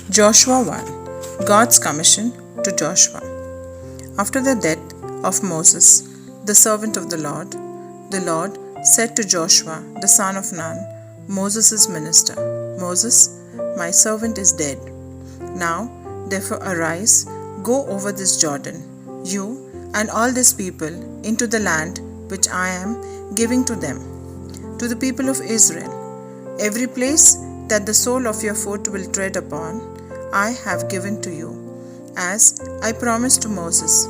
Joshua 1. God's commission to Joshua. After the death of Moses, the servant of the Lord said to Joshua, the son of Nun, Moses' minister, Moses, my servant is dead. Now, therefore arise, go over this Jordan, you and all this people, into the land which I am giving to them, to the people of Israel. Every place that the sole of your foot will tread upon, I have given to you, as I promised to Moses.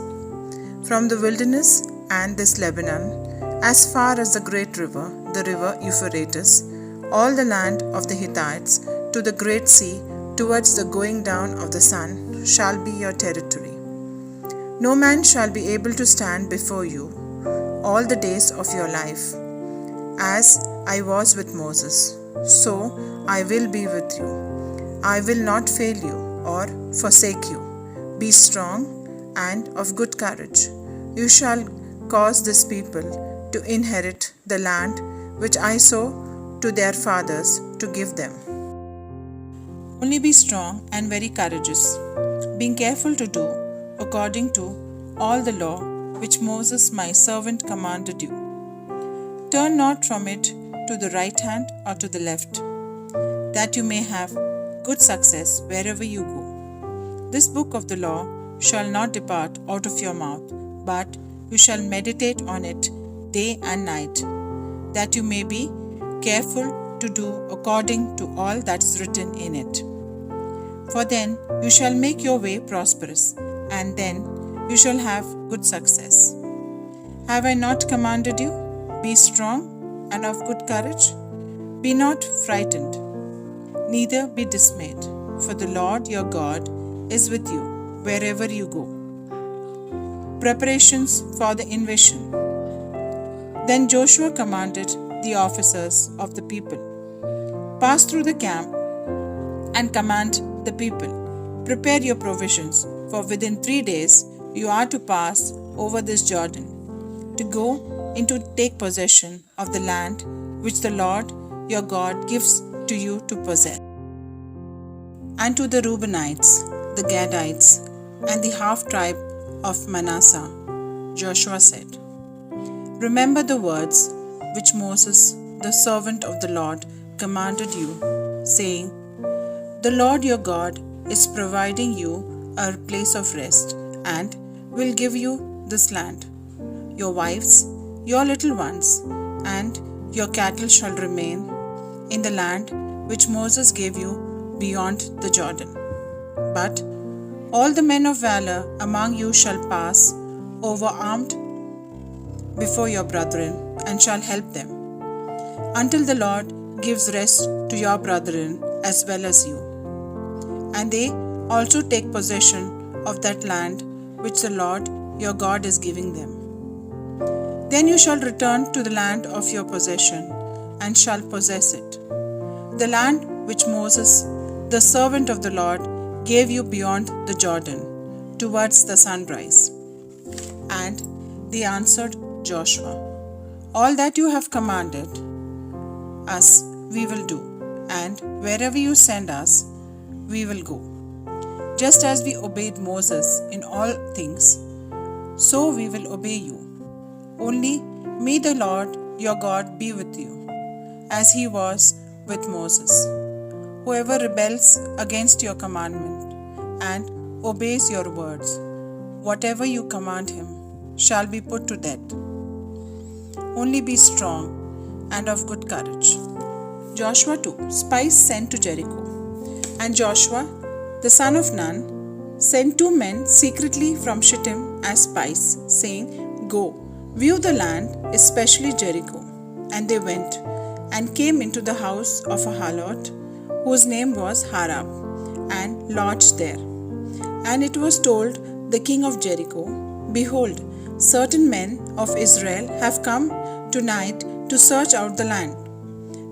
From the wilderness and this Lebanon, as far as the great river, the river Euphrates, all the land of the Hittites, to the great sea, towards the going down of the sun, shall be your territory. No man shall be able to stand before you all the days of your life. As I was with Moses, so I will be with you. I will not fail you or forsake you. Be strong and of good courage. You shall cause this people to inherit the land which I swore to their fathers to give them. Only be strong and very courageous, being careful to do according to all the law which Moses my servant commanded you. Turn not from it to the right hand or to the left, that you may have good success wherever you go. This book of the law shall not depart out of your mouth, but you shall meditate on it day and night, that you may be careful to do according to all that is written in it. For then you shall make your way prosperous, and then you shall have good success. Have I not commanded you? Be strong and of good courage. Be not frightened, neither be dismayed, for the Lord your God is with you wherever you go. Preparations for the invasion. Then Joshua commanded the officers of the people, pass through the camp and command the people, prepare your provisions, for within 3 days you are to pass over this Jordan, to go in to take possession of the land which the Lord your God gives to you to possess. And to the Reubenites, the Gadites, and the half-tribe of Manasseh, Joshua said, remember the words which Moses, the servant of the Lord, commanded you, saying, the Lord your God is providing you a place of rest, and will give you this land. Your wives, your little ones, and your cattle shall remain in the land which Moses gave you beyond the Jordan. But all the men of valor among you shall pass over armed before your brethren, and shall help them, until the Lord gives rest to your brethren as well as you. And they also take possession of that land which the Lord your God is giving them. Then you shall return to the land of your possession, and shall possess it, the land which Moses, the servant of the Lord, gave you beyond the Jordan, towards the sunrise. And they answered Joshua, all that you have commanded us we will do, and wherever you send us we will go. Just as we obeyed Moses in all things, so we will obey you. Only may the Lord your God be with you, as he was with Moses. Whoever rebels against your commandment and obeys your words, whatever you command him, shall be put to death. Only be strong and of good courage. Joshua 2. Spies sent to Jericho. And Joshua, the son of Nun, sent 2 men secretly from Shittim as spies, saying, go, view the land, especially Jericho. And they went, and came into the house of a harlot, whose name was Harab, and lodged there. And it was told the king of Jericho, behold, certain men of Israel have come tonight to search out the land.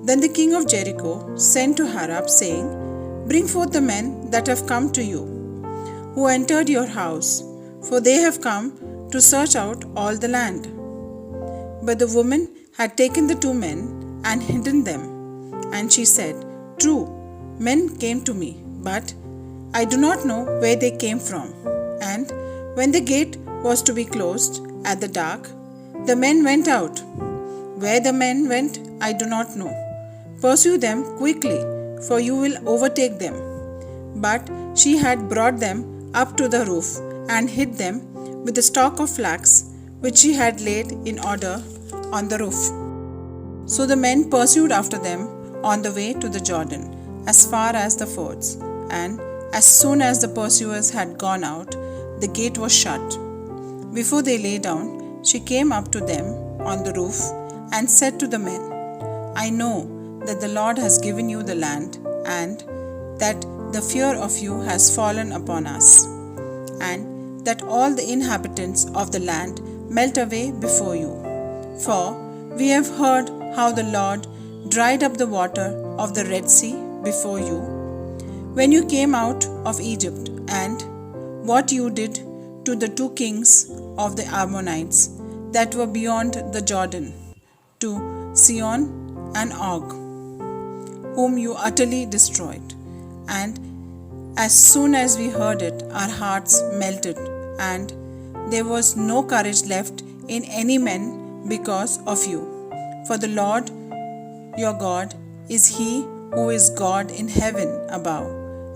Then the king of Jericho sent to Harab, saying, bring forth the men that have come to you, who entered your house, for they have come to search out all the land. But the woman had taken the 2 men and hidden them. And she said, true, men came to me, but I do not know where they came from. And when the gate was to be closed at the dark, the men went out. Where the men went, I do not know. Pursue them quickly, for you will overtake them. But she had brought them up to the roof and hid them with the stalk of flax which she had laid in order on the roof. So the men pursued after them on the way to the Jordan, as far as the fords, and as soon as the pursuers had gone out, the gate was shut. Before they lay down, she came up to them on the roof and said to the men, I know that the Lord has given you the land, and that the fear of you has fallen upon us, and that all the inhabitants of the land melt away before you. For we have heard how the Lord dried up the water of the Red Sea before you, when you came out of Egypt, and what you did to the 2 kings of the Ammonites that were beyond the Jordan, to Sihon and Og, whom you utterly destroyed. And as soon as we heard it, our hearts melted, and there was no courage left in any man because of you. For the Lord your God is He who is God in heaven above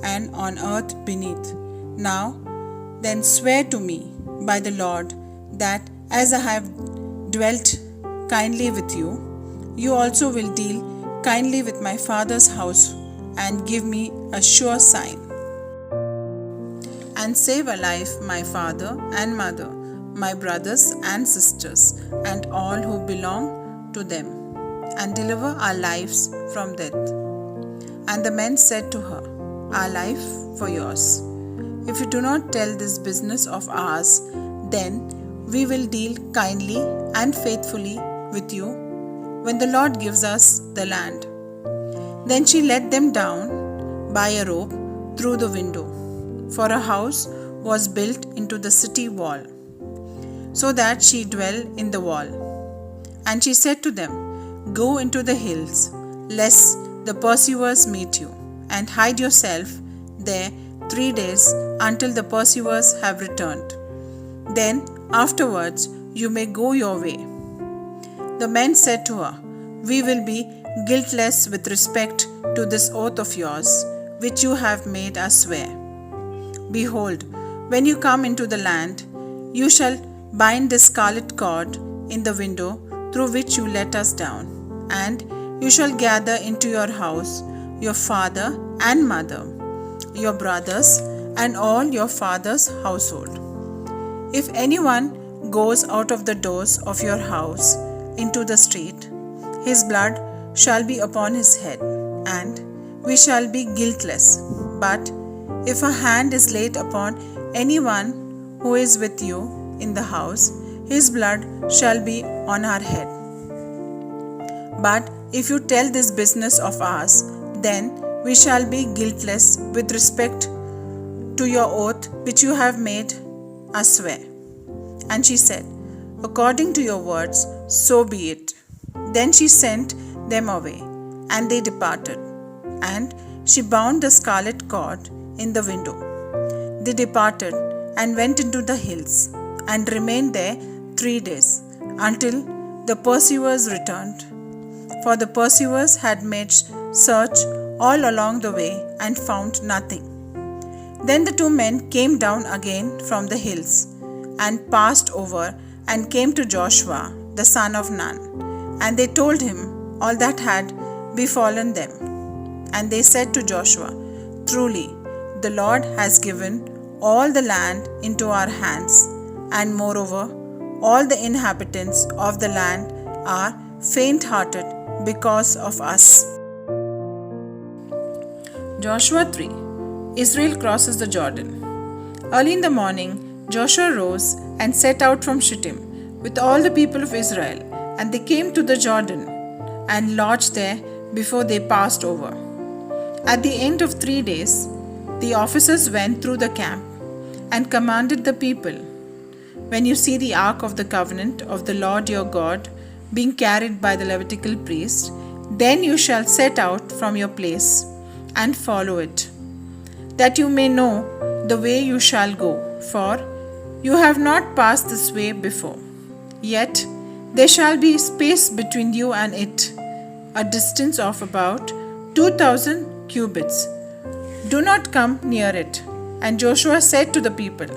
and on earth beneath. Now then swear to me by the Lord that as I have dwelt kindly with you, you also will deal kindly with my father's house and give me a sure sign, and save alive my father and mother, my brothers and sisters, and all who belong to them, and deliver our lives from death. And the men said to her, Our life for yours. If you do not tell this business of ours, then we will deal kindly and faithfully with you when the Lord gives us the land. Then she let them down by a rope through the window, for a house was built into the city wall, so that she dwell in the wall. And she said to them, Go into the hills, lest the pursuers meet you, and hide yourself there 3 days until the pursuers have returned. Then afterwards you may go your way. The men said to her, We will be guiltless with respect to this oath of yours, which you have made us swear. Behold, when you come into the land, you shall bind the scarlet cord in the window through which you let us down, and you shall gather into your house your father and mother, your brothers, and all your father's household. If anyone goes out of the doors of your house into the street, his blood shall be upon his head, and we shall be guiltless. But if a hand is laid upon anyone who is with you in the house, his blood shall be on our head. But if you tell this business of ours, then we shall be guiltless with respect to your oath which you have made us swear. And she said, According to your words, so be it. Then she sent them away, and they departed. And she bound the scarlet cord in the window. They departed and went into the hills, and remained there 3 days, until the pursuers returned. For the pursuers had made search all along the way, and found nothing. Then the 2 men came down again from the hills, and passed over, and came to Joshua the son of Nun. And they told him all that had befallen them. And they said to Joshua, Truly, the Lord has given all the land into our hands, and moreover, all the inhabitants of the land are faint-hearted because of us. Joshua 3. Israel crosses the Jordan. Early in the morning, Joshua rose and set out from Shittim with all the people of Israel, and they came to the Jordan and lodged there before they passed over. At the end of 3 days, the officers went through the camp and commanded the people, When you see the ark of the covenant of the Lord your God being carried by the Levitical priest, then you shall set out from your place and follow it. that you may know the way you shall go, for you have not passed this way before. Yet there shall be space between you and it, a distance of about 2,000 cubits. Do not come near it. And Joshua said to the people,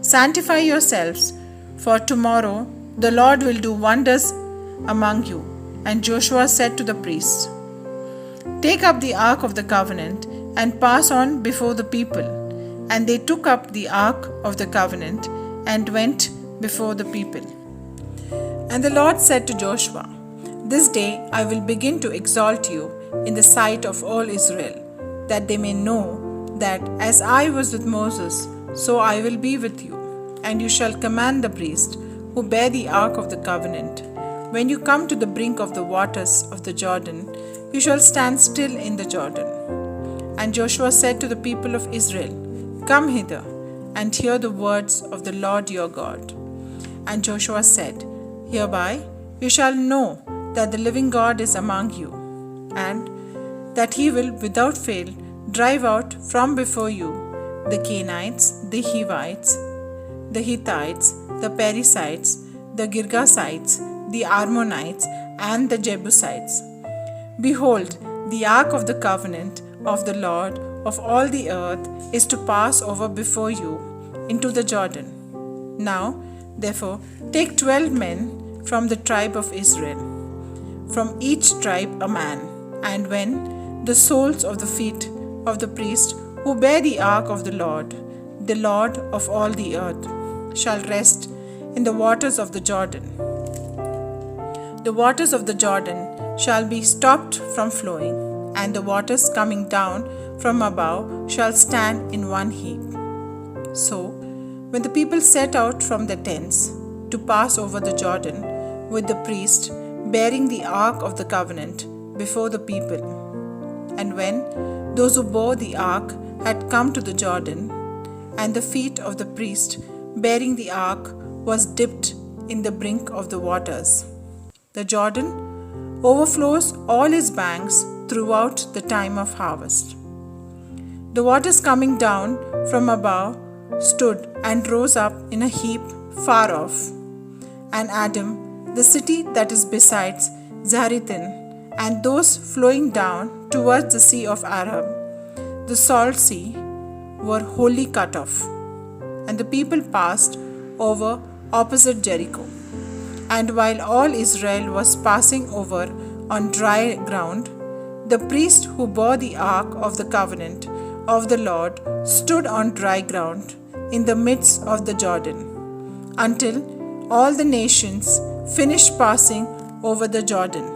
Sanctify yourselves, for tomorrow the Lord will do wonders among you. And Joshua said to the priests, Take up the ark of the covenant and pass on before the people. And they took up the ark of the covenant and went before the people. And the Lord said to Joshua, This day I will begin to exalt you in the sight of all Israel, that they may know that as I was with Moses, so I will be with you. And you shall command the priest who bear the ark of the covenant. When you come to the brink of the waters of the Jordan, you shall stand still in the Jordan. And Joshua said to the people of Israel, Come hither, and hear the words of the Lord your God. And Joshua said, Hereby you shall know that the living God is among you, and that he will without fail drive out from before you the Canaanites, the Hivites, the Hittites, the Perizzites, the Girgashites, the Ammonites, and the Jebusites. Behold, the ark of the covenant of the Lord of all the earth is to pass over before you into the Jordan. Now, therefore, take 12 men from the tribe of Israel, from each tribe a man, and when the soles of the feet of the priest who bear the ark of the Lord of all the earth, shall rest in the waters of the Jordan, the waters of the Jordan shall be stopped from flowing, and the waters coming down from above shall stand in one heap. So, when the people set out from their tents to pass over the Jordan with the priest bearing the ark of the covenant before the people, and when those who bore the ark had come to the Jordan, and the feet of the priest bearing the ark was dipped in the brink of the waters, the Jordan overflows all its banks throughout the time of harvest. The waters coming down from above stood and rose up in a heap far off. And Adam, the city that is besides Zarethan, and those flowing down towards the sea of Arab, the salt sea, were wholly cut off. And the people passed over opposite Jericho. And while all Israel was passing over on dry ground, the priest who bore the ark of the covenant of the Lord stood on dry ground in the midst of the Jordan, until all the nations finished passing over the Jordan.